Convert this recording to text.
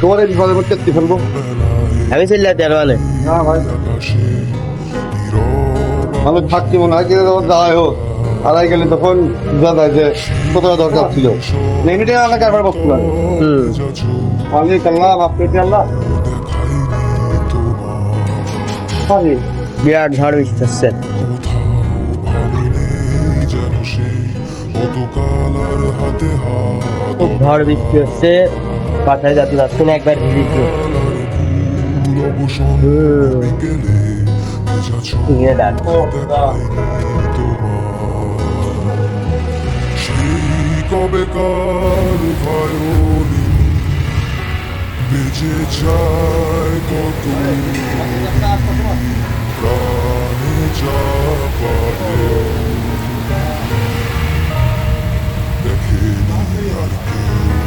তোমার এই বিপদের মধ্যে কি ফেলবো? আমি চিল্লাতে আর মানে না ভাই, আমি থাকছি মনে হয় কিন্তু তখন যাওয়াই হোক আড়াই গেলে তখন বোঝা যায় যে কোথাও দরকার ছিল। এমনিটাই অনেক একবার বসতে পারে আমি কাল্লাম আপনি আল্লাহ বিরাট ঝড় বৃষ্টি হচ্ছে। খুব ঝড় বৃষ্টি হচ্ছে, বাসায় যাতে যাচ্ছে না, একবার ভিজেছি। কবেকার ভায়োলি বেঁচে যায় কত প্রাণে চাপাবে দেখেনি আর কেউ